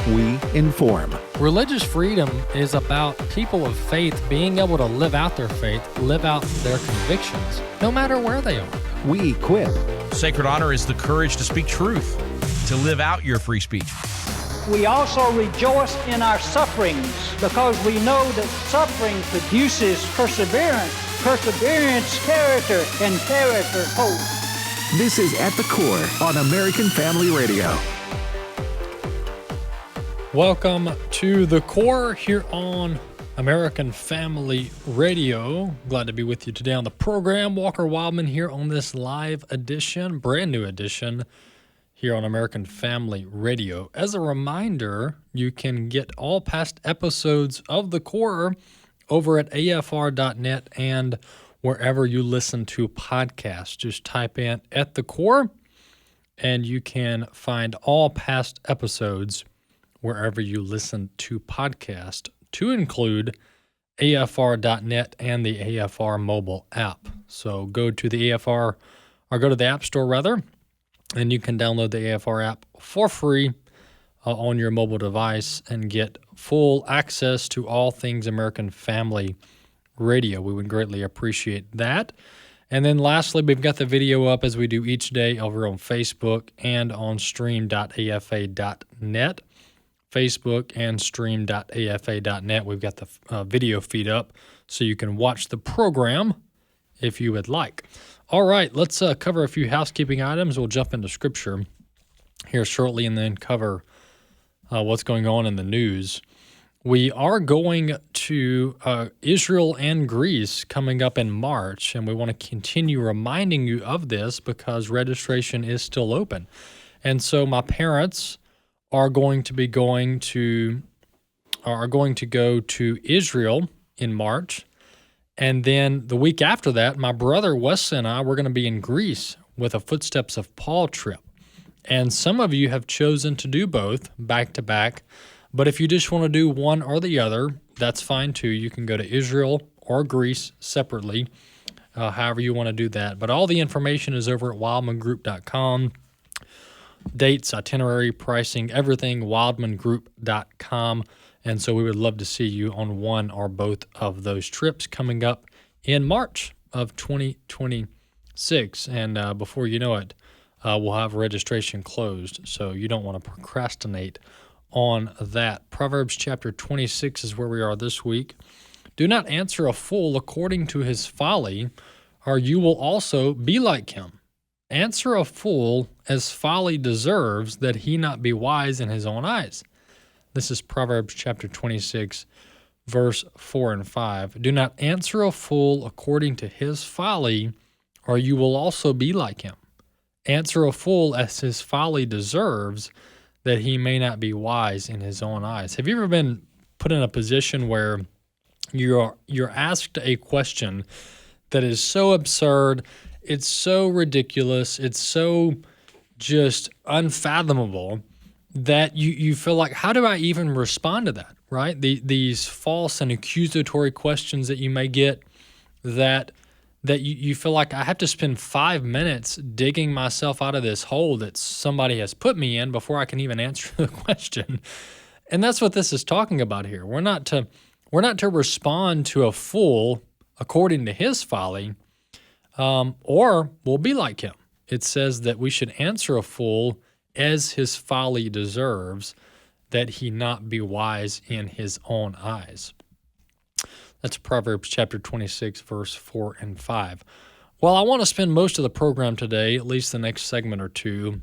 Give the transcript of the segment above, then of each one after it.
we inform. Religious freedom is about people of faith being able to live out their faith, live out their convictions, no matter where they are. We equip. Sacred honor is the courage to speak truth, to live out your free speech. We also rejoice in our sufferings because we know that suffering produces perseverance, perseverance, character, and character, hope. This is At the Core on American Family Radio. Welcome to The Core here on American Family Radio. Glad to be with you today on the program. Walker Wildmon here on this live edition, brand new edition here on American Family Radio. As a reminder, you can get all past episodes of The Core over at afr.net and wherever you listen to podcasts. Just type in At the Core and you can find all past episodes wherever you listen to podcasts, to include afr.net and the AFR mobile app. So go to the AFR, or go to the App Store rather, and you can download the AFR app for free on your mobile device and get full access to all things American Family Radio. We would greatly appreciate that. And then lastly, we've got the video up as we do each day over on Facebook and on stream.afa.net. Facebook and stream.afa.net. We've got the video feed up so you can watch the program if you would like. All right, let's cover a few housekeeping items. We'll jump into Scripture here shortly and then cover what's going on in the news. We are going to Israel and Greece coming up in March, and we want to continue reminding you of this because registration is still open. And so my parents are going to go to Israel in March, and then the week after that, my brother Wesley and I, we're going to be in Greece with a Footsteps of Paul trip. And some of you have chosen to do both back to back, but if you just want to do one or the other, that's fine too. You can go to Israel or Greece separately, however you want to do that. But all the information is over at wildmongroup.com. Dates, itinerary, pricing, everything, wildmongroup.com. And so we would love to see you on one or both of those trips coming up in March of 2026. And before you know it, we'll have registration closed. So you don't want to procrastinate on that. Proverbs chapter 26 is where we are this week. Do not answer a fool according to his folly, or you will also be like him. Answer a fool as folly deserves, that he not be wise in his own eyes. This is Proverbs chapter 26, verse 4 and 5. Do not answer a fool according to his folly, or you will also be like him. Answer a fool as his folly deserves, that he may not be wise in his own eyes. Have you ever been put in a position where you're asked a question that is so absurd, it's so ridiculous, it's so just unfathomable that you feel like, how do I even respond to that, right? These false and accusatory questions that you may get that you feel like I have to spend 5 minutes digging myself out of this hole that somebody has put me in before I can even answer the question. And that's what this is talking about here. We're not to respond to a fool according to his folly, or we'll be like him. It says that we should answer a fool as his folly deserves, that he not be wise in his own eyes. That's Proverbs chapter 26, verse 4 and 5. Well, I want to spend most of the program today, at least the next segment or two,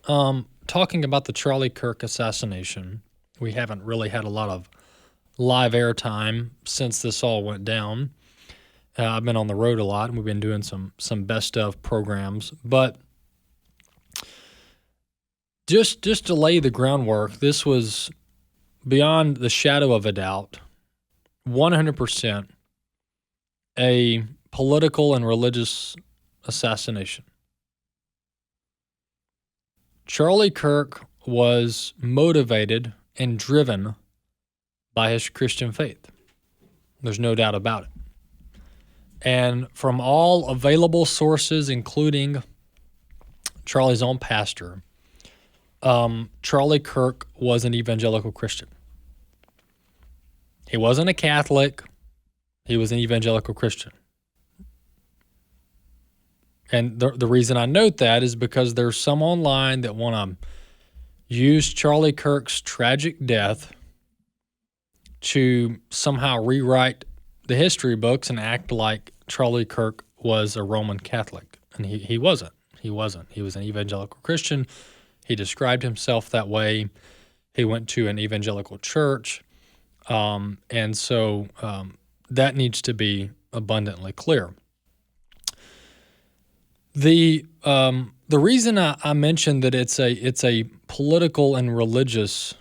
talking about the Charlie Kirk assassination. We haven't really had a lot of live airtime since this all went down. I've been on the road a lot, and we've been doing some best of programs. But just to lay the groundwork, this was beyond the shadow of a doubt, 100% a political and religious assassination. Charlie Kirk was motivated and driven by his Christian faith. There's no doubt about it. And from all available sources, including Charlie's own pastor, Charlie Kirk was an evangelical Christian. He wasn't a Catholic. He was an evangelical Christian. And the reason I note that is because there's some online that want to use Charlie Kirk's tragic death to somehow rewrite the history books and act like Charlie Kirk was a Roman Catholic. And he wasn't. He wasn't. He was an evangelical Christian. He described himself that way. He went to an evangelical church. And so that needs to be abundantly clear. The reason I mentioned that it's a political and religious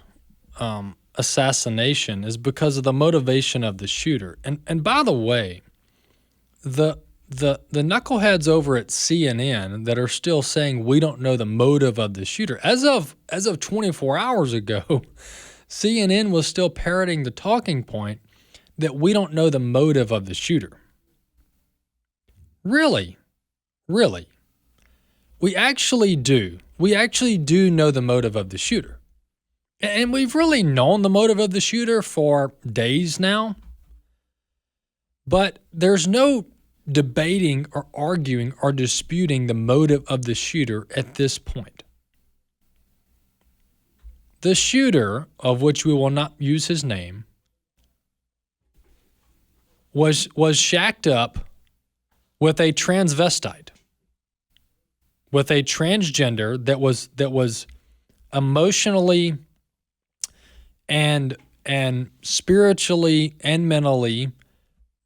assassination is because of the motivation of the shooter. And by the way, the knuckleheads over at CNN that are still saying we don't know the motive of the shooter, as of 24 hours ago, CNN was still parroting the talking point that we don't know the motive of the shooter. Really? We actually do. We actually do know the motive of the shooter. And we've really known the motive of the shooter for days now. But there's no debating or arguing or disputing the motive of the shooter at this point. The shooter, of which we will not use his name, was shacked up with a transvestite, with a transgender that was emotionally and spiritually and mentally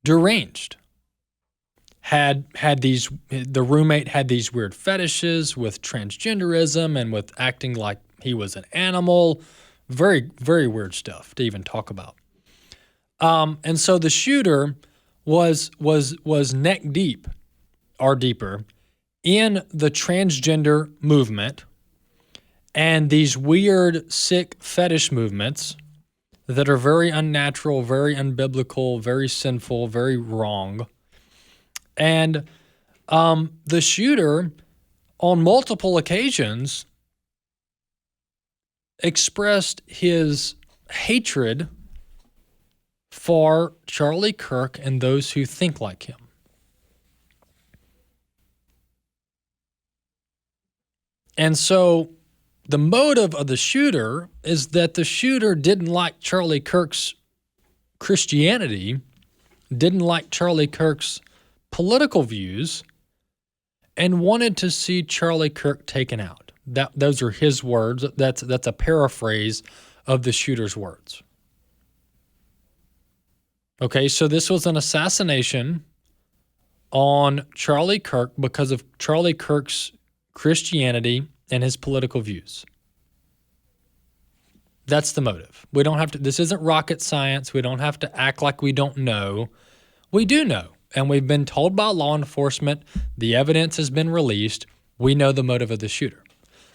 deranged. The roommate had these weird fetishes with transgenderism and with acting like he was an animal. Very, very weird stuff to even talk about. And so the shooter was neck deep or deeper in the transgender movement and these weird, sick fetish movements that are very unnatural, very unbiblical, very sinful, very wrong. And the shooter, on multiple occasions, expressed his hatred for Charlie Kirk and those who think like him. And so the motive of the shooter is that the shooter didn't like Charlie Kirk's Christianity, didn't like Charlie Kirk's political views, and wanted to see Charlie Kirk taken out. Those are his words. That's a paraphrase of the shooter's words. Okay, so this was an assassination on Charlie Kirk because of Charlie Kirk's Christianity and his political views. That's the motive. We don't have to, this isn't rocket science. We don't have to act like we don't know. We do know. And we've been told by law enforcement, the evidence has been released. We know the motive of the shooter.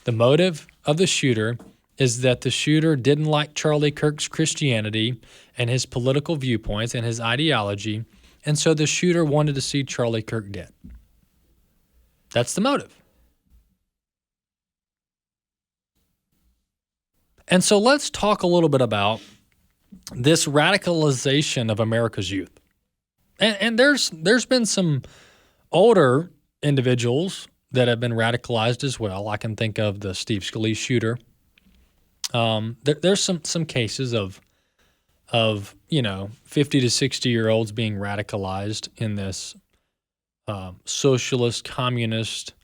The motive of the shooter is that the shooter didn't like Charlie Kirk's Christianity and his political viewpoints and his ideology, and so the shooter wanted to see Charlie Kirk dead. That's the motive. And so let's talk a little bit about this radicalization of America's youth. And there's been some older individuals that have been radicalized as well. I can think of the Steve Scalise shooter. There's some cases of 50 to 60-year-olds being radicalized in this socialist, communist,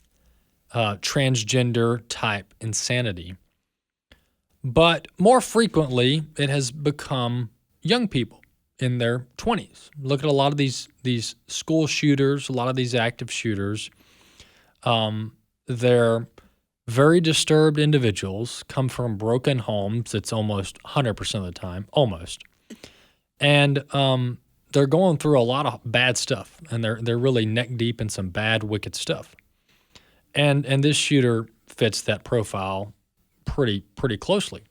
transgender type insanity. But more frequently, it has become young people in their 20s. Look at a lot of these school shooters, a lot of these active shooters. They're very disturbed individuals, come from broken homes. It's almost 100% of the time, almost. And they're going through a lot of bad stuff, and they're really neck deep in some bad, wicked stuff. And this shooter fits that profile pretty closely.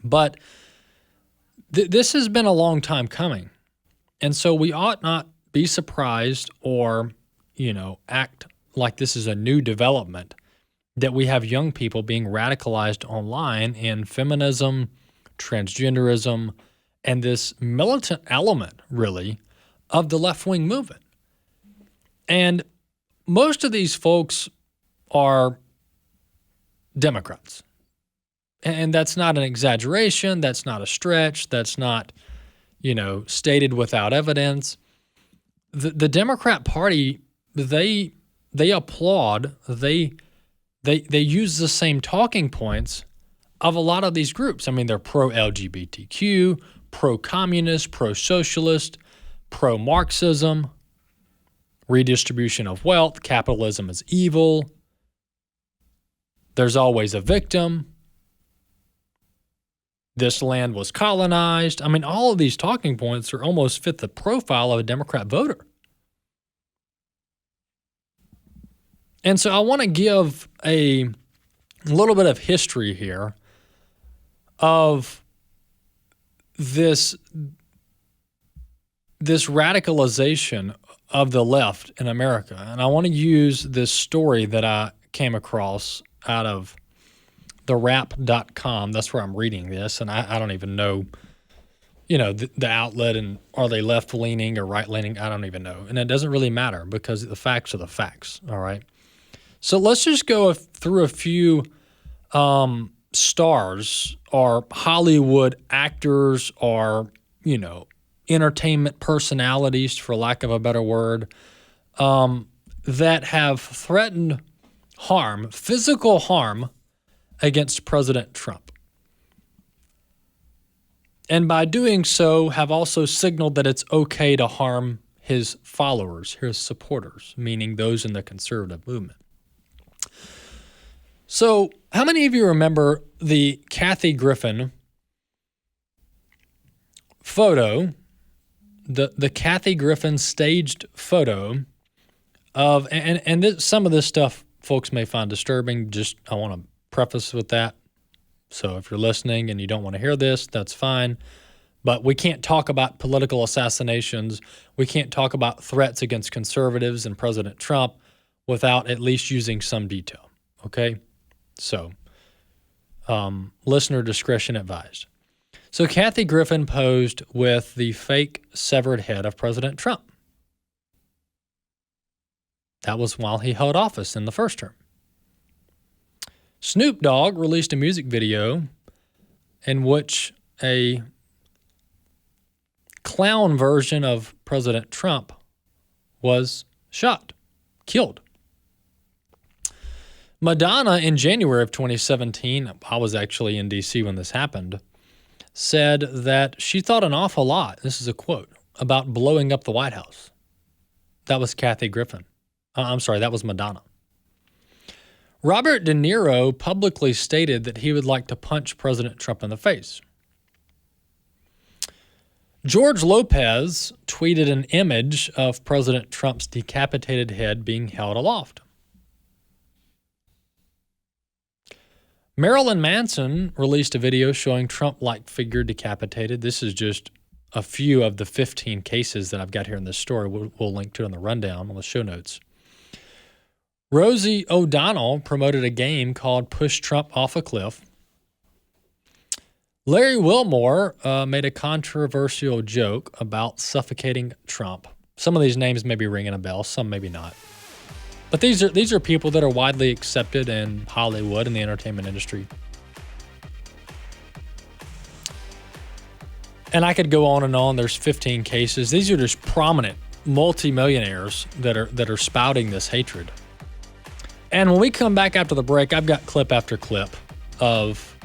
But this has been a long time coming. And so we ought not be surprised or, act like this is a new development that we have young people being radicalized online in feminism, transgenderism, and this militant element, really, of the left-wing movement. And most of these folks are Democrats. And that's not an exaggeration. That's not a stretch. That's not, stated without evidence. The Democrat Party, they applaud, they use the same talking points of a lot of these groups. I mean, they're pro-LGBTQ, pro-communist, pro-socialist, pro-Marxism, redistribution of wealth, capitalism is evil, there's always a victim, this land was colonized. I mean, all of these talking points are almost fit the profile of a Democrat voter. And so I want to give a little bit of history here of this radicalization of the left in America. And I want to use this story that I came across out of therap.com. That's where I'm reading this. And I don't even know, the outlet, and are they left-leaning or right-leaning? I don't even know. And it doesn't really matter because the facts are the facts, all right? So let's just go through a few stars or Hollywood actors or, entertainment personalities, for lack of a better word, that have threatened harm, physical harm, against President Trump. And by doing so, have also signaled that it's okay to harm his followers, his supporters, meaning those in the conservative movement. So, how many of you remember the Kathy Griffin photo, the Kathy Griffin staged photo of, and some of this stuff folks may find disturbing, I want to preface with that. So if you're listening and you don't want to hear this, that's fine. But we can't talk about political assassinations. We can't talk about threats against conservatives and President Trump without at least using some detail, okay? So, listener discretion advised. So Kathy Griffin posed with the fake severed head of President Trump. That was while he held office in the first term. Snoop Dogg released a music video in which a clown version of President Trump was shot, killed. Madonna, in January of 2017, I was actually in D.C. when this happened, said that she thought an awful lot, this is a quote, about blowing up the White House. That was Kathy Griffin. That was Madonna. Robert De Niro publicly stated that he would like to punch President Trump in the face. George Lopez tweeted an image of President Trump's decapitated head being held aloft. Marilyn Manson released a video showing Trump-like figure decapitated. This is just a few of the 15 cases that I've got here in this story. We'll link to it in the rundown on the show notes. Rosie O'Donnell promoted a game called Push Trump Off a Cliff. Larry Wilmore made a controversial joke about suffocating Trump. Some of these names may be ringing a bell, some maybe not. But these are people that are widely accepted in Hollywood and the entertainment industry. And I could go on and on. There's 15 cases. These are just prominent multimillionaires that are spouting this hatred. And when we come back after the break, I've got clip after clip of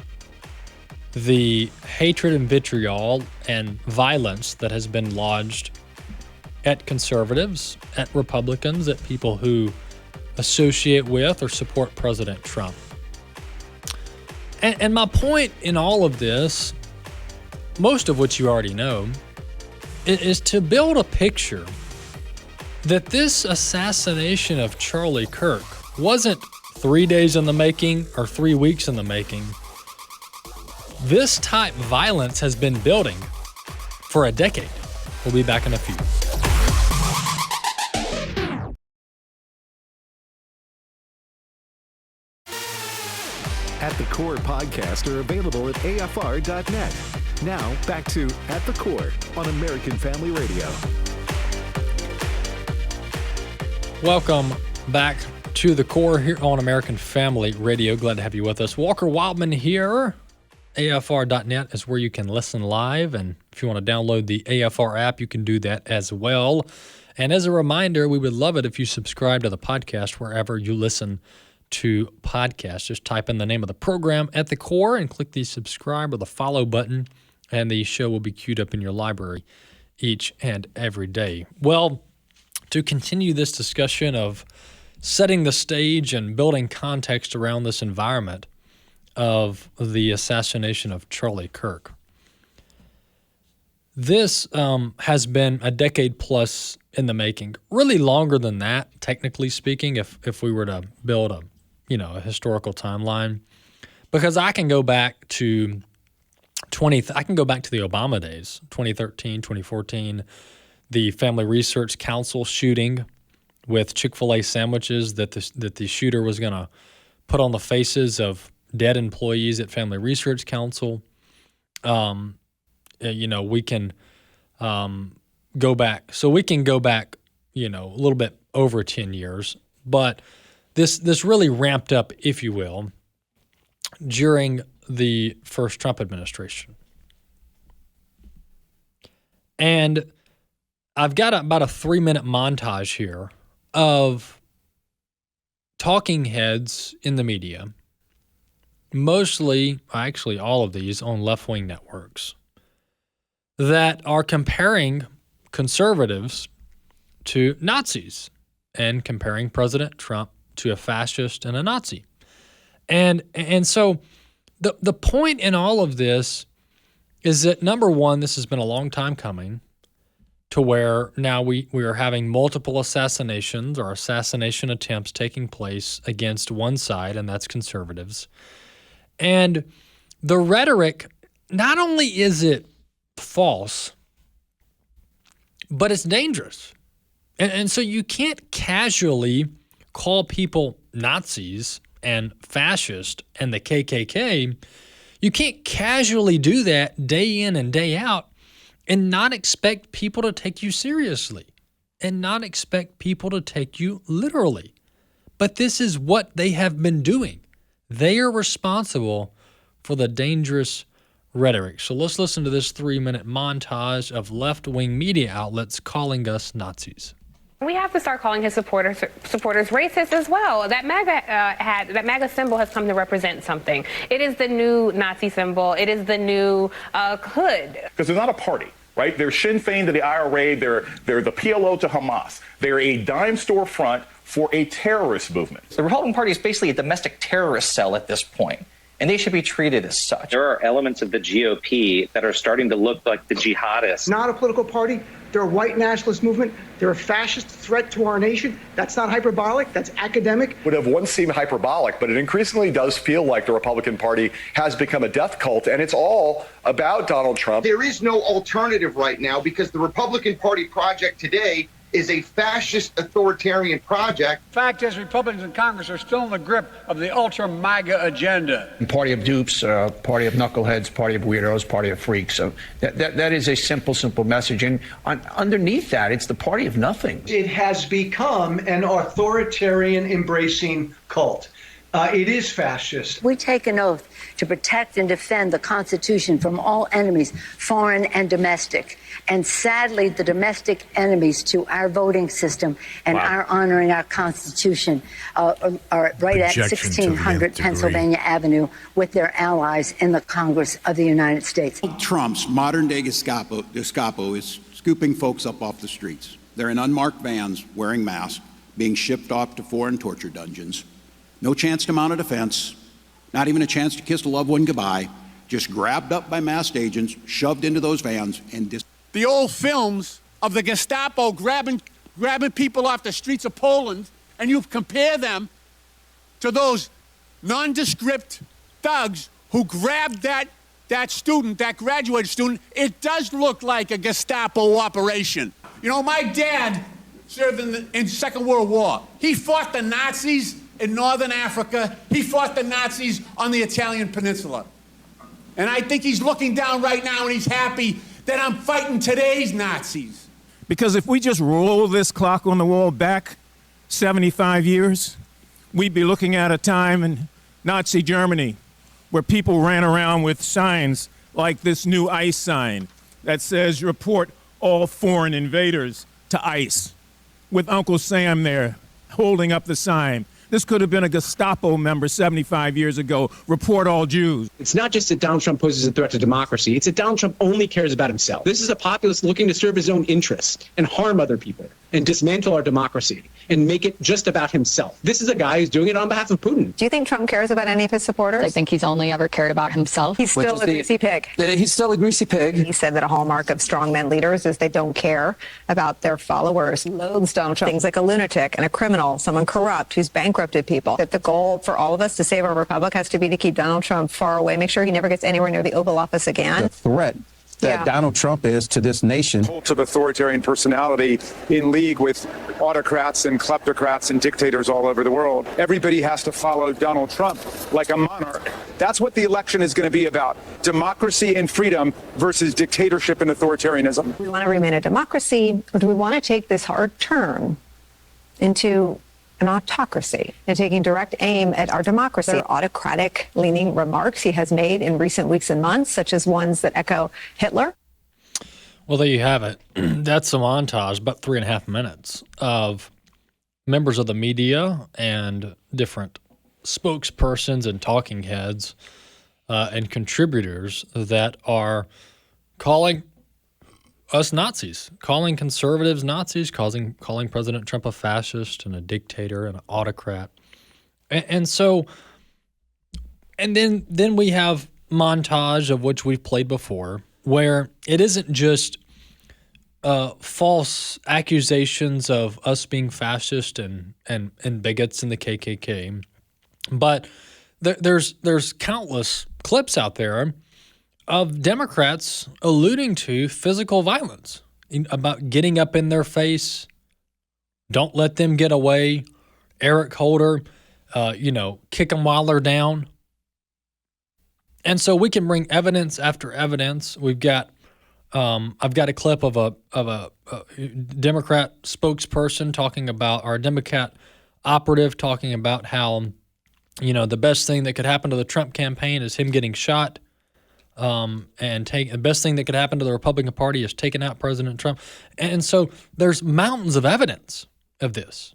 the hatred and vitriol and violence that has been lodged at conservatives, at Republicans, at people who associate with or support President Trump. And my point in all of this, most of which you already know, is to build a picture that this assassination of Charlie Kirk wasn't 3 days in the making or 3 weeks in the making. This type of violence has been building for a decade. We'll be back in a few. At the Core podcast are available at afr.net. Now, back to At the Core on American Family Radio. Welcome back to the Core here on American Family Radio. Glad to have you with us. Walker Wildmon here. AFR.net is where you can listen live, and if you want to download the AFR app, you can do that as well. And as a reminder, we would love it if you subscribe to the podcast wherever you listen to podcasts. Just type in the name of the program At the Core and click the subscribe or the follow button, and the show will be queued up in your library each and every day. Well, to continue this discussion of setting the stage and building context around this environment of the assassination of Charlie Kirk. This has been a decade plus in the making, really longer than that, technically speaking, if we were to build a historical timeline, because I can go back to the Obama days, 2013, 2014, the Family Research Council shooting with Chick-fil-A sandwiches that the shooter was going to put on the faces of dead employees at Family Research Council. We can go back. So we can go back, a little bit over 10 years. But this really ramped up, if you will, during the first Trump administration. And I've got about a 3-minute montage here of talking heads in the media, mostly, actually all of these on left-wing networks, that are comparing conservatives to Nazis and comparing President Trump to a fascist and a Nazi. And so the point in all of this is that, number one, this has been a long time coming to where now we are having multiple assassinations or assassination attempts taking place against one side, and that's conservatives. And the rhetoric, not only is it false, but it's dangerous. And so you can't casually call people Nazis and fascist and the KKK. You can't casually do that day in and day out and not expect people to take you seriously and not expect people to take you literally. But this is what they have been doing. They are responsible for the dangerous rhetoric. So let's listen to this 3-minute montage of left-wing media outlets calling us Nazis. We have to start calling his supporters racist as well. That MAGA symbol has come to represent something. It is the new Nazi symbol. It is the new hood. Because they're not a party, right? They're Sinn Féin to the IRA. They're the PLO to Hamas. They're a dime store front for a terrorist movement. The Republican Party is basically a domestic terrorist cell at this point, and they should be treated as such. There are elements of the GOP that are starting to look like the jihadists. Not a political party. They're a white nationalist movement. They're a fascist threat to our nation. That's not hyperbolic. That's academic. Would have once seemed hyperbolic, but it increasingly does feel like the Republican Party has become a death cult, and it's all about Donald Trump. There is no alternative right now because the Republican Party project today is a fascist authoritarian project. The fact is, Republicans in Congress are still in the grip of the ultra-MAGA agenda. Party of dupes, party of knuckleheads, party of weirdos, party of freaks. So that is a simple message. And underneath that, it's the party of nothing. It has become an authoritarian embracing cult. It is fascist. We take an oath to protect and defend the Constitution from all enemies, foreign and domestic. And sadly, the domestic enemies to our voting system and our honoring our Constitution are right at 1600 Pennsylvania Avenue with their allies in the Congress of the United States. Trump's modern-day Gestapo is scooping folks up off the streets. They're in unmarked vans, wearing masks, being shipped off to foreign torture dungeons. No chance to mount a defense, not even a chance to kiss a loved one goodbye, just grabbed up by masked agents, shoved into those vans, and The old films of the Gestapo grabbing people off the streets of Poland, and you compare them to those nondescript thugs who grabbed that graduated student, it does look like a Gestapo operation. You know, my dad served in the Second World War. He fought the Nazis in northern Africa. He fought the Nazis on the Italian peninsula. And I think he's looking down right now and he's happy that I'm fighting today's Nazis. Because if we just roll this clock on the wall back 75 years, we'd be looking at a time in Nazi Germany where people ran around with signs like this new ICE sign that says, report all foreign invaders to ICE, with Uncle Sam there holding up the sign. This could have been a Gestapo member 75 years ago. Report all Jews. It's not just that Donald Trump poses a threat to democracy. It's that Donald Trump only cares about himself. This is a populist looking to serve his own interests and harm other people and dismantle our democracy and make it just about himself. This is a guy who's doing it on behalf of Putin. Do you think Trump cares about any of his supporters? I think he's only ever cared about himself. He's still a greasy pig. He's still a greasy pig. He said that a hallmark of strongman leaders is they don't care about their followers. Loathes Donald Trump. Things like a lunatic and a criminal, someone corrupt who's bankrupted people. That the goal for all of us to save our republic has to be to keep Donald Trump far away, make sure he never gets anywhere near the Oval Office again. The threat that Donald Trump is to this nation. Cult of authoritarian personality in league with autocrats and kleptocrats and dictators all over the world. Everybody has to follow Donald Trump like a monarch. That's what the election is going to be about. Democracy and freedom versus dictatorship and authoritarianism. We want to remain a democracy, or do we want to take this hard turn into an autocracy and taking direct aim at our democracy? There are autocratic-leaning remarks he has made in recent weeks and months, such as ones that echo Hitler. Well, there you have it. That's a montage, about 3.5 minutes, of members of the media and different spokespersons and talking heads and contributors that are calling us Nazis, calling conservatives Nazis, calling President Trump a fascist and a dictator and an autocrat. And then we have montage of which we've played before, where it isn't just false accusations of us being fascist and bigots in the KKK, but there's countless clips out there of Democrats alluding to physical violence, about getting up in their face, don't let them get away, Eric Holder, kick them while they're down. And so we can bring evidence after evidence. We've got, I've got a clip of a Democrat spokesperson talking about, or a Democrat operative talking about how, the best thing that could happen to the Trump campaign is him getting shot. The best thing that could happen to the Republican Party is taking out President Trump. And so there's mountains of evidence of this.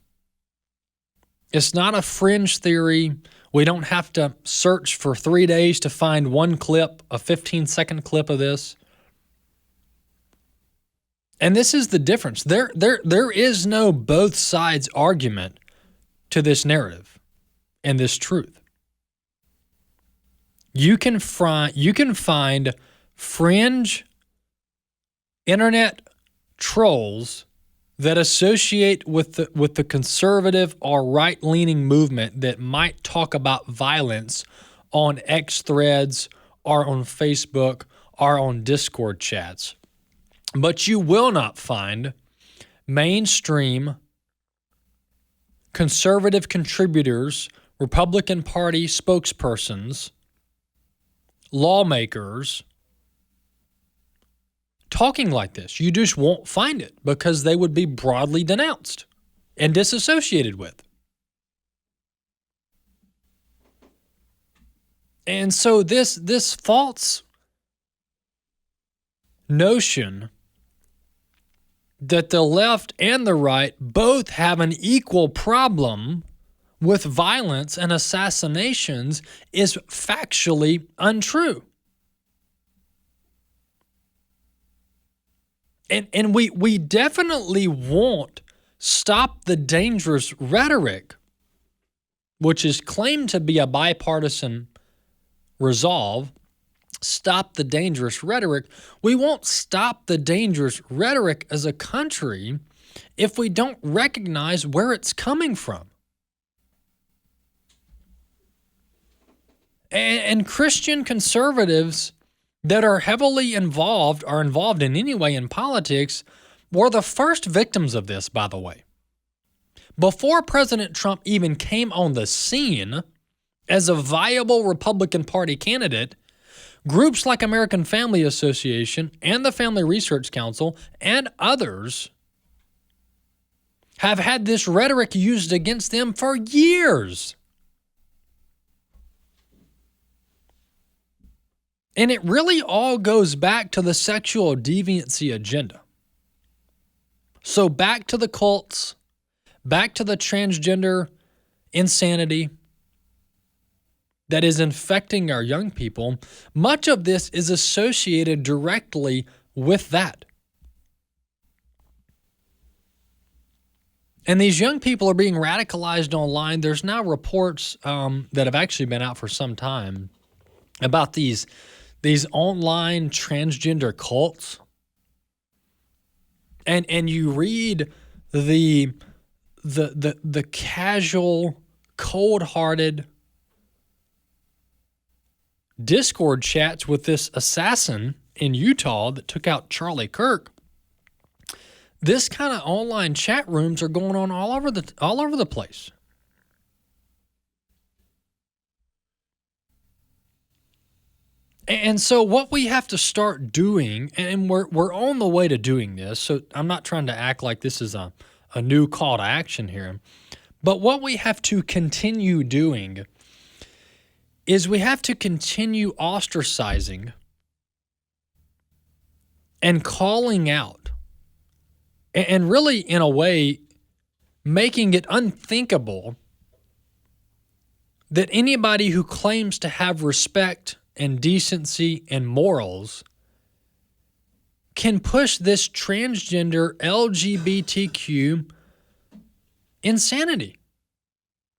It's not a fringe theory. We don't have to search for 3 days to find one clip, a 15-second clip of this. And this is the difference. There is no both sides argument to this narrative and this truth. You can find fringe internet trolls that associate with the conservative or right-leaning movement that might talk about violence on X threads or on Facebook or on Discord chats. But you will not find mainstream conservative contributors, Republican Party spokespersons, lawmakers talking like this. You just won't find it because they would be broadly denounced and disassociated with. And so this false notion that the left and the right both have an equal problem with violence and assassinations is factually untrue. And we definitely won't stop the dangerous rhetoric, which is claimed to be a bipartisan resolve. Stop the dangerous rhetoric. We won't stop the dangerous rhetoric as a country if we don't recognize where it's coming from. And Christian conservatives that are heavily involved in any way in politics were the first victims of this, by the way. Before President Trump even came on the scene as a viable Republican Party candidate, groups like American Family Association and the Family Research Council and others have had this rhetoric used against them for years. And it really all goes back to the sexual deviancy agenda. So back to the cults, back to the transgender insanity that is infecting our young people. Much of this is associated directly with that. And these young people are being radicalized online. There's now reports that have actually been out for some time about these online transgender cults. And you read the casual, cold-hearted Discord chats with this assassin in Utah that took out Charlie Kirk. This kind of online chat rooms are going on all over the place. And so what we have to start doing, and we're on the way to doing this, so I'm not trying to act like this is a new call to action here, but what we have to continue doing is we have to continue ostracizing and calling out and really, in a way, making it unthinkable that anybody who claims to have respect and decency and morals can push this transgender LGBTQ insanity.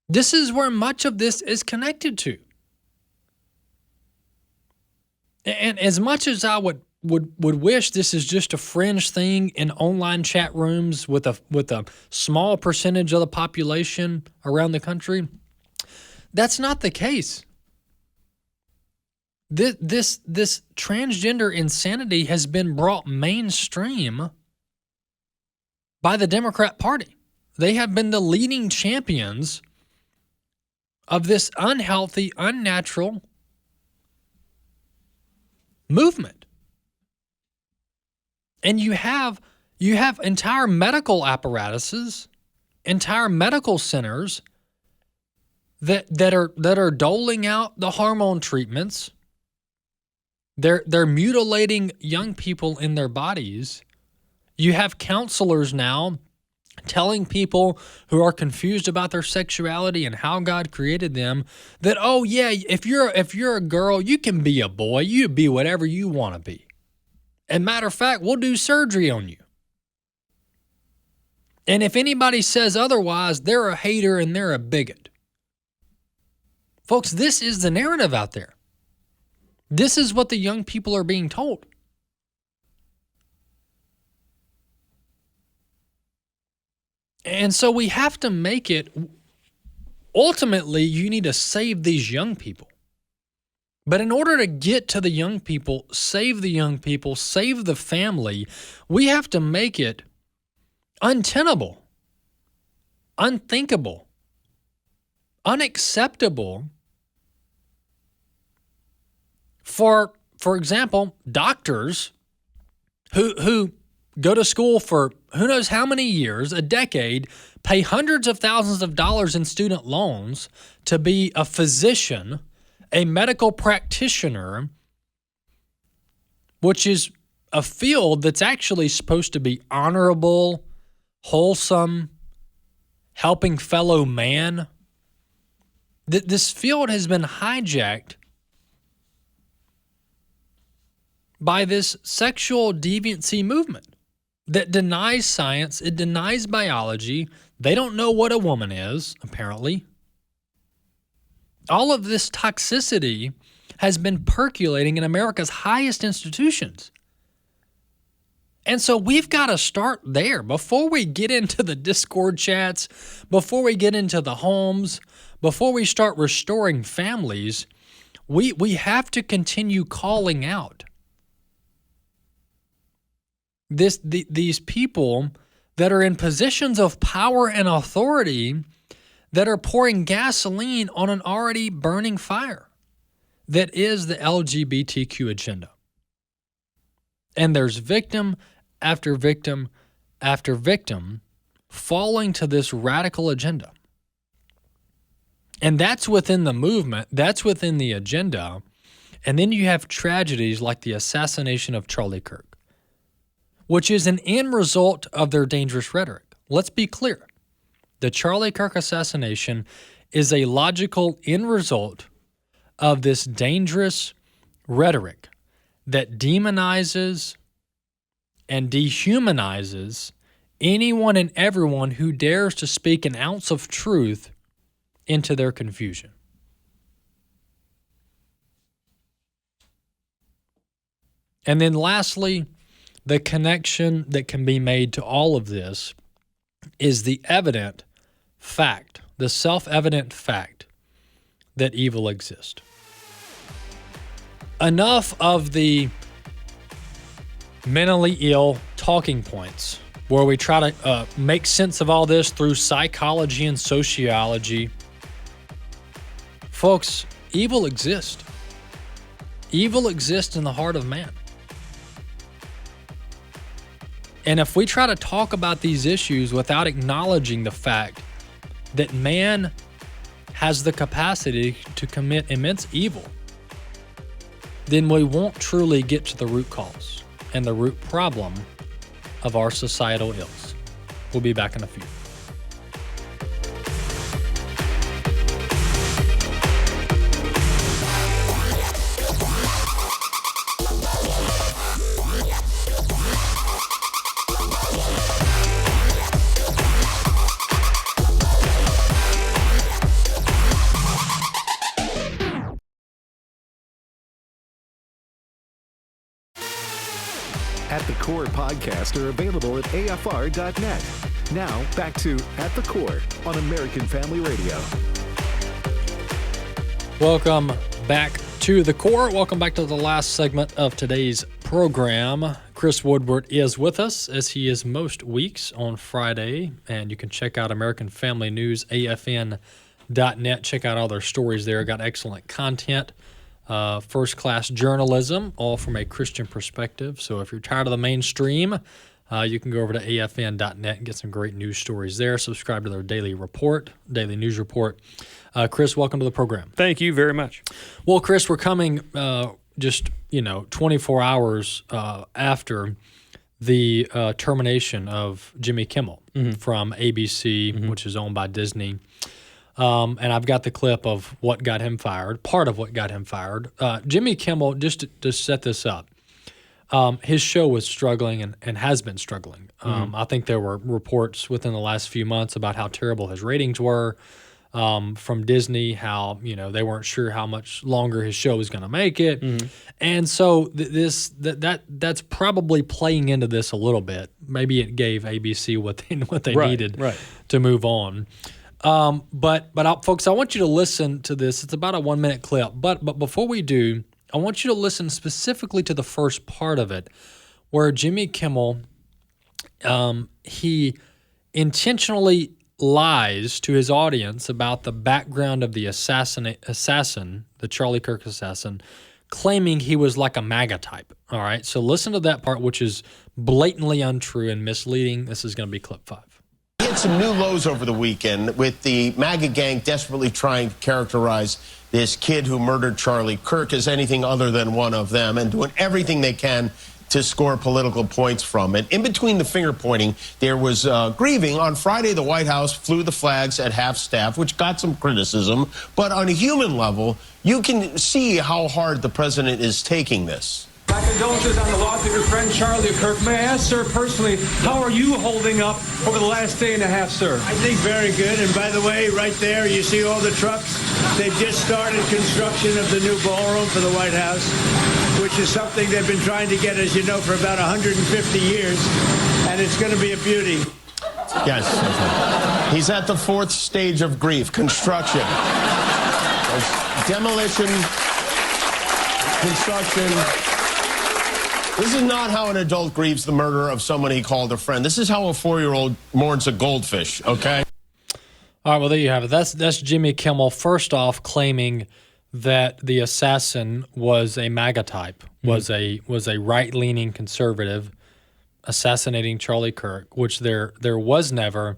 This is where much of this is connected to. And as much as I would wish this is just a fringe thing in online chat rooms with a small percentage of the population around the country, that's not the case. This transgender insanity has been brought mainstream by the Democrat Party. They have been the leading champions of this unhealthy, unnatural movement. And you have entire medical apparatuses, entire medical centers that are doling out the hormone treatments. They're mutilating young people in their bodies. You have counselors now telling people who are confused about their sexuality and how God created them that, oh yeah, if you're a girl, you can be a boy, you be whatever you want to be. And matter of fact, we'll do surgery on you. And if anybody says otherwise, they're a hater and they're a bigot. Folks, this is the narrative out there. This is what the young people are being told. And so we have to make it, ultimately, you need to save these young people. But in order to get to the young people, save the family, we have to make it untenable, unthinkable, unacceptable for example, doctors who go to school for who knows how many years, a decade, pay hundreds of thousands of dollars in student loans to be a physician, a medical practitioner, which is a field that's actually supposed to be honorable, wholesome, helping fellow man. This field has been hijacked by this sexual deviancy movement that denies science, it denies biology. They don't know what a woman is, apparently. All of this toxicity has been percolating in America's highest institutions. And so we've got to start there before we get into the Discord chats, before we get into the homes, before we start restoring families. We have to continue calling out these people that are in positions of power and authority that are pouring gasoline on an already burning fire that is the LGBTQ agenda. And there's victim after victim after victim falling to this radical agenda. And that's within the movement, that's within the agenda. And then you have tragedies like the assassination of Charlie Kirk, which is an end result of their dangerous rhetoric. Let's be clear. The Charlie Kirk assassination is a logical end result of this dangerous rhetoric that demonizes and dehumanizes anyone and everyone who dares to speak an ounce of truth into their confusion. And then lastly, the connection that can be made to all of this is the evident fact, the self-evident fact that evil exists. Enough of the mentally ill talking points where we try to make sense of all this through psychology and sociology. Folks, evil exists. Evil exists in the heart of man. And if we try to talk about these issues without acknowledging the fact that man has the capacity to commit immense evil, then we won't truly get to the root cause and the root problem of our societal ills. We'll be back in a few. At the Core podcasts are available at AFR.net. Now, back to At the Core on American Family Radio. Welcome back to the Core. Welcome back to the last segment of today's program. Chris Woodward is with us, as he is most weeks on Friday. And you can check out American Family News, AFN.net. Check out all their stories there. Got excellent content. First-class journalism, all from a Christian perspective. So if you're tired of the mainstream, you can go over to AFN.net and get some great news stories there. Subscribe to their daily news report. Chris, welcome to the program. Thank you very much. Well, Chris, we're coming just 24 hours after the termination of Jimmy Kimmel from ABC, which is owned by Disney. And I've got the clip of what got him fired, part of what got him fired. Jimmy Kimmel, just to set this up, his show was struggling and has been struggling. I think there were reports within the last few months about how terrible his ratings were from Disney, how they weren't sure how much longer his show was going to make it. And so that's probably playing into this a little bit. Maybe it gave ABC what they needed to move on. But folks, I want you to listen to this. It's about a 1-minute clip. But before we do, I want you to listen specifically to the first part of it, where Jimmy Kimmel, he intentionally lies to his audience about the background of the assassin, the Charlie Kirk assassin, claiming he was like a MAGA type. All right, so listen to that part, which is blatantly untrue and misleading. This is going to be clip 5. We had some new lows over the weekend with the MAGA gang desperately trying to characterize this kid who murdered Charlie Kirk as anything other than one of them and doing everything they can to score political points from it. In between the finger pointing, there was grieving. On Friday, the White House flew the flags at half-staff, which got some criticism. But on a human level, you can see how hard the president is taking this. My condolences on the loss of your friend Charlie Kirk. May I ask, sir, personally, how are you holding up over the last day and a half, sir? I think very good. And by the way, right there, you see all the trucks? They've just started construction of the new ballroom for the White House, which is something they've been trying to get, as you know, for about 150 years. And it's going to be a beauty. Yes. He's at the 4th stage of grief, construction. There's demolition, construction. This is not how an adult grieves the murder of someone he called a friend. This is how a 4-year-old mourns a goldfish, okay? All right, well, there you have it. That's Jimmy Kimmel, first off, claiming that the assassin was a MAGA type, was a right-leaning conservative assassinating Charlie Kirk, which there was never,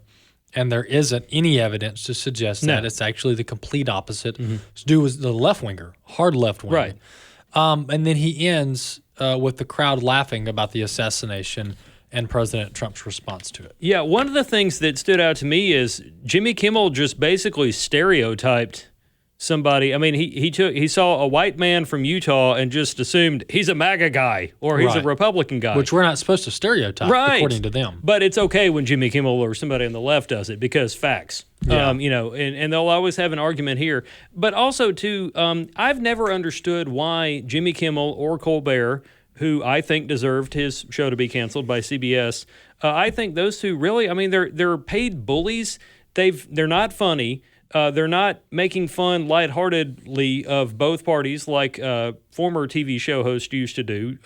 and there isn't any evidence to suggest that. It's actually the complete opposite. It's due with the left-winger, hard left-wing. Right. And then he ends with the crowd laughing about the assassination and President Trump's response to it. Yeah, one of the things that stood out to me is Jimmy Kimmel just basically stereotyped somebody. I mean, he saw a white man from Utah and just assumed he's a MAGA guy or he's a Republican guy. Which we're not supposed to stereotype, according to them. But it's okay when Jimmy Kimmel or somebody on the left does it because facts. Yeah. And they'll always have an argument here. But also, too, I've never understood why Jimmy Kimmel or Colbert, who I think deserved his show to be canceled by CBS, I think those two really, I mean, they're paid bullies. They're not funny. They're not making fun lightheartedly of both parties like former TV show hosts used to do.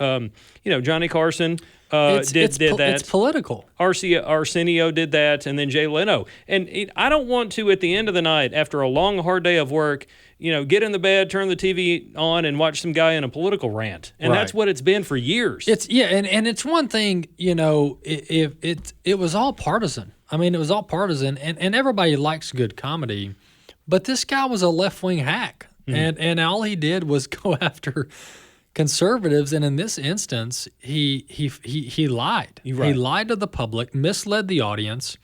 Johnny Carson did that. It's political. Arsenio did that, and then Jay Leno. And I don't want to, at the end of the night, after a long, hard day of work, get in the bed, turn the TV on, and watch some guy in a political rant. And that's what it's been for years. And it's one thing, it was all partisan. I mean, it was all partisan, and everybody likes good comedy, but this guy was a left-wing hack, and all he did was go after conservatives, and in this instance, he lied. He lied to the public, misled the audience.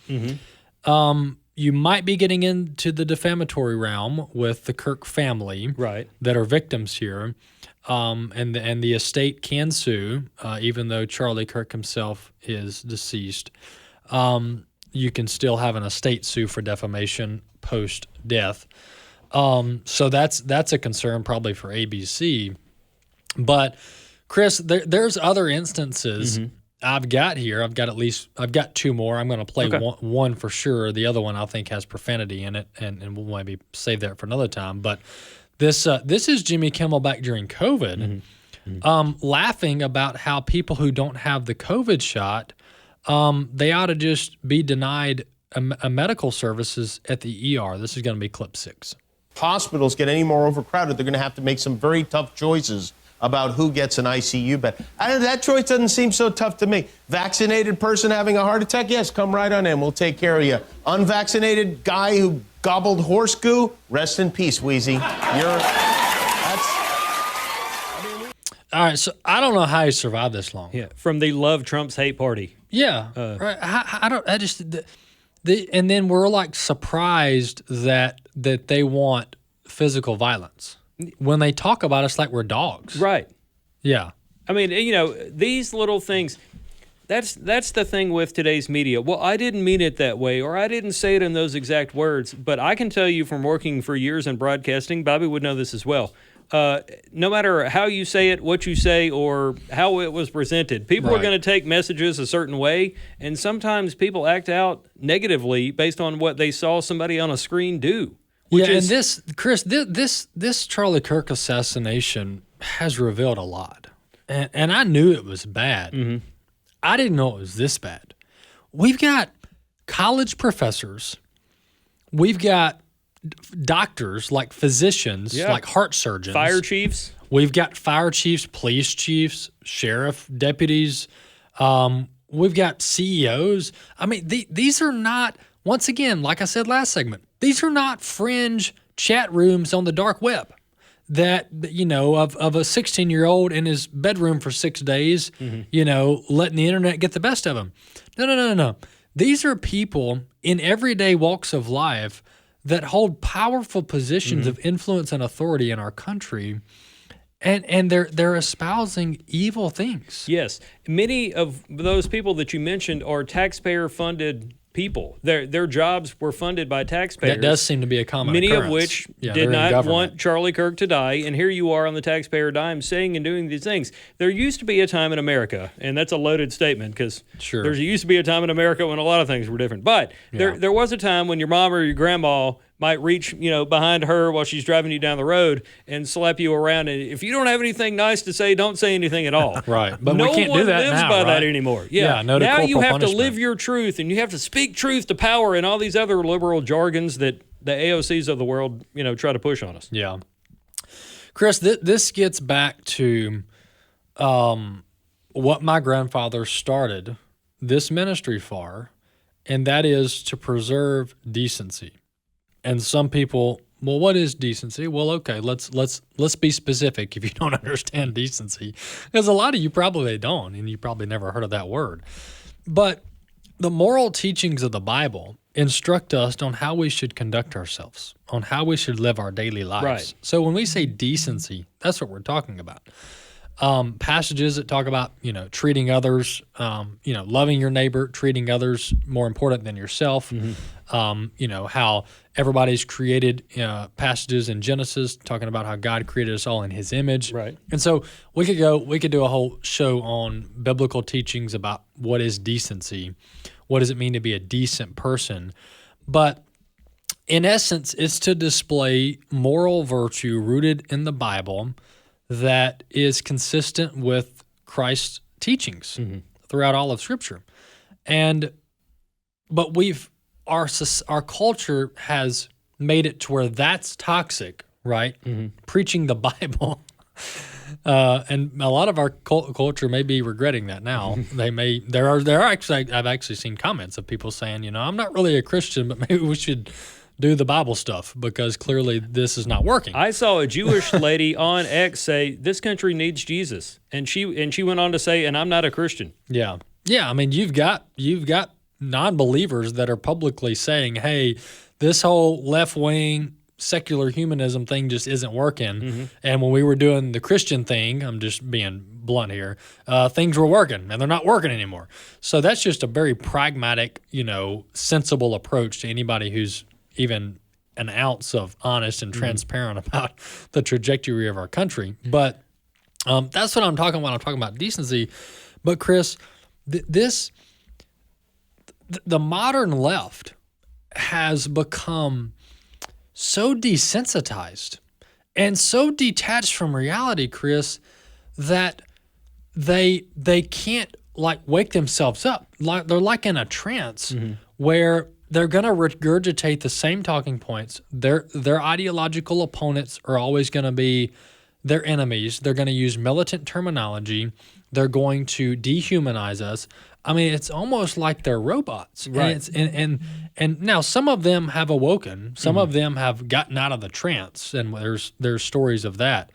You might be getting into the defamatory realm with the Kirk family that are victims here, and the estate can sue, even though Charlie Kirk himself is deceased. You can still have an estate sue for defamation post-death. So that's a concern probably for ABC. But, Chris, there's other instances I've got here. I've got two more. I'm going to play one for sure. The other one I think has profanity in it, and we'll maybe save that for another time. But this is Jimmy Kimmel back during COVID, laughing about how people who don't have the COVID shot, they ought to just be denied a medical services at the ER. This is going to be clip 6. Hospitals get any more overcrowded, they're going to have to make some very tough choices about who gets an ICU bed. That choice doesn't seem so tough to me. Vaccinated person having a heart attack? Yes, come right on in. We'll take care of you. Unvaccinated guy who gobbled horse goo? Rest in peace, Wheezy. All right, so I don't know how he survived this long. Yeah, from the Love Trump's Hate Party. Yeah, right. And then we're like surprised that they want physical violence. When they talk about us like we're dogs. Right. Yeah. I mean, these little things, that's the thing with today's media. Well, I didn't mean it that way, or I didn't say it in those exact words, but I can tell you from working for years in broadcasting, Bobby would know this as well. No matter how you say it, what you say, or how it was presented, people are going to take messages a certain way, and sometimes people act out negatively based on what they saw somebody on a screen do. And this, Chris, this Charlie Kirk assassination has revealed a lot, and I knew it was bad. I didn't know it was this bad. We've got college professors, we've got doctors like physicians, like heart surgeons, fire chiefs. We've got fire chiefs, police chiefs, sheriff deputies. We've got CEOs. I mean, these are not. Once again, like I said last segment, these are not fringe chat rooms on the dark web that, of a 16-year-old in his bedroom for 6 days, letting the internet get the best of him. No. These are people in everyday walks of life that hold powerful positions of influence and authority in our country, and they're espousing evil things. Yes. Many of those people that you mentioned are taxpayer-funded people. Their jobs were funded by taxpayers. That does seem to be a common Many occurrence. of which did not want Charlie Kirk to die, and here you are on the taxpayer dime saying and doing these things. There used to be a time in America, and that's a loaded statement because there used to be a time in America when a lot of things were different. But there was a time when your mom or your grandma might reach, behind her while she's driving you down the road and slap you around. And if you don't have anything nice to say, don't say anything at all. Right. But no we can't one do that lives now, by right? that anymore. Yeah. No to now you corporal have punishment. to live your truth, and you have to speak truth to power and all these other liberal jargons that the AOCs of the world, try to push on us. Yeah. Chris, this gets back to what my grandfather started this ministry for, and that is to preserve decency. And some people, well, what is decency? Well, okay, let's be specific if you don't understand decency, because a lot of you probably don't, and you probably never heard of that word. But the moral teachings of the Bible instruct us on how we should conduct ourselves, on how we should live our daily lives. Right. So when we say decency, that's what we're talking about. Passages that talk about, treating others, loving your neighbor, treating others more important than yourself. How everybody's created, passages in Genesis talking about how God created us all in his image. Right. And so we could do a whole show on biblical teachings about what is decency. What does it mean to be a decent person? But in essence, it's to display moral virtue rooted in the Bible that is consistent with Christ's teachings throughout all of Scripture. But our culture has made it to where that's toxic, right? Preaching the Bible. And a lot of our culture may be regretting that now. I've actually seen comments of people saying, I'm not really a Christian, but maybe we should do the Bible stuff because clearly this is not working. I saw a Jewish lady on X say, this country needs Jesus. And she went on to say, and I'm not a Christian. Yeah. Yeah. I mean, you've got non-believers that are publicly saying, hey, this whole left-wing secular humanism thing just isn't working. And when we were doing the Christian thing, I'm just being blunt here, things were working and they're not working anymore. So that's just a very pragmatic, sensible approach to anybody who's even an ounce of honest and transparent about the trajectory of our country. But that's what I'm talking about. I'm talking about decency. But Chris, the modern left has become so desensitized and so detached from reality, Chris, that they can't wake themselves up. They're like in a trance where they're going to regurgitate the same talking points. Their ideological opponents are always going to be their enemies. They're going to use militant terminology. They're going to dehumanize us. I mean, it's almost like they're robots. Right. And now some of them have awoken. Some of them have gotten out of the trance, and there's stories of that.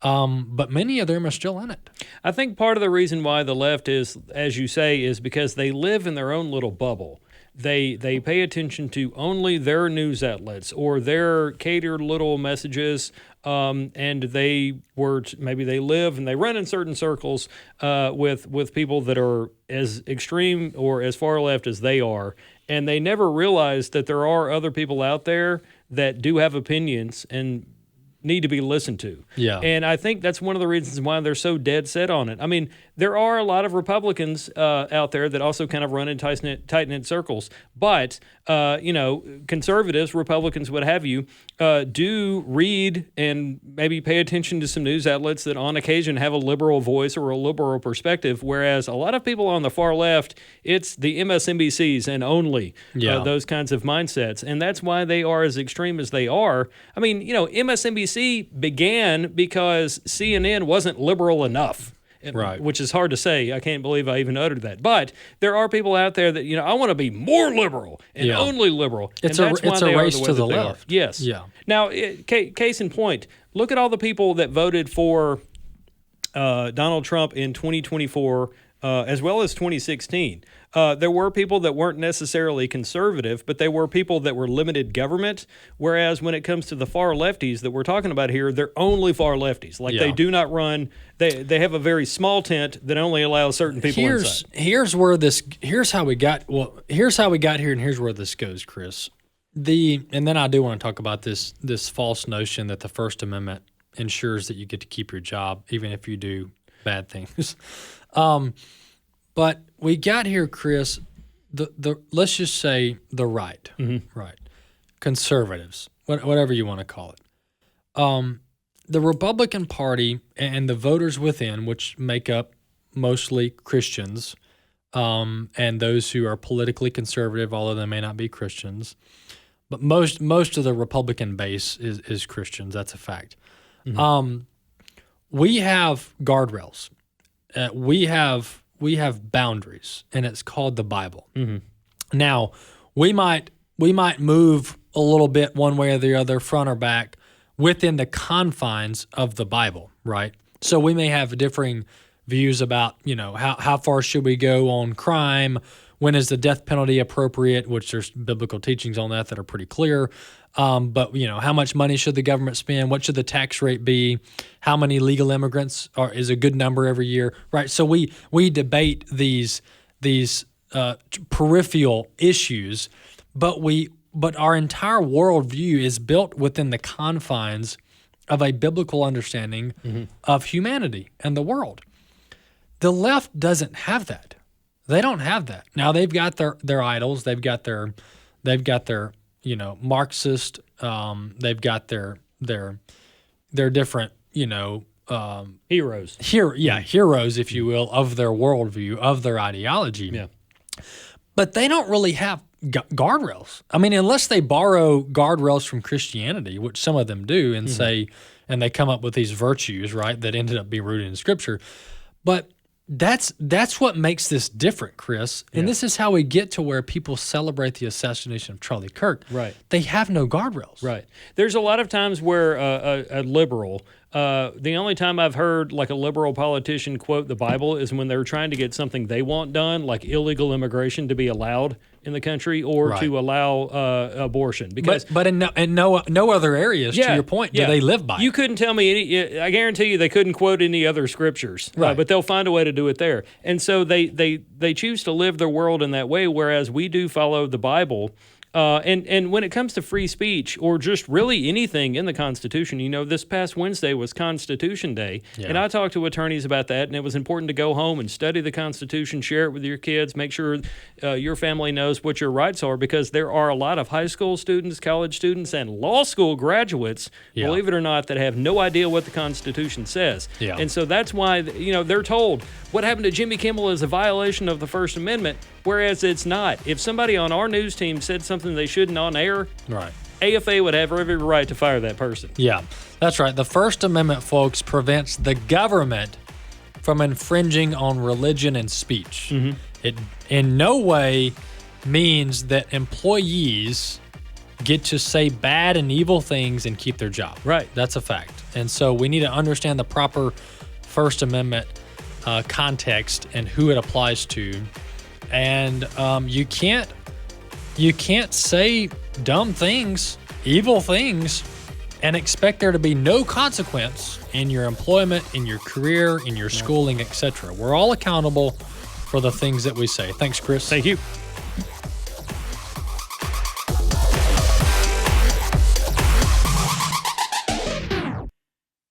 But many of them are still in it. I think part of the reason why the left is, as you say, is because they live in their own little bubble. They pay attention to only their news outlets or their catered little messages, and maybe they live and they run in certain circles with people that are as extreme or as far left as they are, and they never realize that there are other people out there that do have opinions and need to be listened to. Yeah. And I think that's one of the reasons why they're so dead set on it. I mean, there are a lot of Republicans out there that also kind of run in tight-knit circles. But, conservatives, Republicans, what have you, do read and maybe pay attention to some news outlets that on occasion have a liberal voice or a liberal perspective, whereas a lot of people on the far left, it's the MSNBCs and only those kinds of mindsets. And that's why they are as extreme as they are. I mean, MSNBC began because CNN wasn't liberal enough. Right. Which is hard to say. I can't believe I even uttered that. But there are people out there that, I want to be more liberal and only liberal. It's and that's a why race to the they left. Are. Yes. Yeah. Now, case in point, look at all the people that voted for Donald Trump in 2024 as well as 2016. There were people that weren't necessarily conservative, but they were people that were limited government, whereas when it comes to the far lefties that we're talking about here, they're only far lefties. They do not run – they have a very small tent that only allows certain people inside. Here's how we got here, and here's where this goes, Chris. And then I do want to talk about this false notion that the First Amendment ensures that you get to keep your job even if you do bad things. But we got here, Chris, the let's just say the right, right? conservatives, whatever you want to call it, the Republican Party and the voters within, which make up mostly Christians, and those who are politically conservative, although they may not be Christians, but most of the Republican base is Christians. That's a fact. Mm-hmm. We have guardrails. We have boundaries, and it's called the Bible. Mm-hmm. Now, we might move a little bit one way or the other, front or back, within the confines of the Bible, right? So we may have differing views about, how far should we go on crime? When is the death penalty appropriate? Which there's biblical teachings on that are pretty clear. But how much money should the government spend? What should the tax rate be? How many legal immigrants is a good number every year, right? So we debate these peripheral issues, but our entire worldview is built within the confines of a biblical understanding of humanity and the world. The left doesn't have that. They don't have that. Now they've got their idols. They've got their Marxist. They've got their different heroes. Heroes, if you will, of their worldview, of their ideology. Yeah. But they don't really have guardrails. I mean, unless they borrow guardrails from Christianity, which some of them do, and say, and they come up with these virtues, right, that ended up being rooted in Scripture. But that's what makes this different, Chris. And this is how we get to where people celebrate the assassination of Charlie Kirk. Right. They have no guardrails. Right. There's a lot of times where a liberal, the only time I've heard like a liberal politician quote the Bible is when they're trying to get something they want done, like illegal immigration to be allowed in the country, or to allow abortion. Because but in no other areas, to your point, do they live by You it? couldn't tell me I guarantee you they couldn't quote any other scriptures, Right. But they'll find a way to do it there. And so they choose to live their world in that way, whereas we do follow the Bible. And when it comes to free speech or just really anything in the Constitution, this past Wednesday was Constitution Day, and I talked to attorneys about that, and it was important to go home and study the Constitution, share it with your kids, make sure your family knows what your rights are, because there are a lot of high school students, college students, and law school graduates, believe it or not, that have no idea what the Constitution says. Yeah. And so that's why, they're told what happened to Jimmy Kimmel is a violation of the First Amendment, whereas it's not. If somebody on our news team said something they shouldn't on air, Right. AFA would have every right to fire that person. Yeah, that's right. The First Amendment, folks, prevents the government from infringing on religion and speech. Mm-hmm. It in no way means that employees get to say bad and evil things and keep their job. Right. That's a fact. And so we need to understand the proper First Amendment context and who it applies to. And you can't say dumb things, evil things, and expect there to be no consequence in your employment, in your career, in your schooling, etc. We're all accountable for the things that we say. Thanks, Chris. Thank you.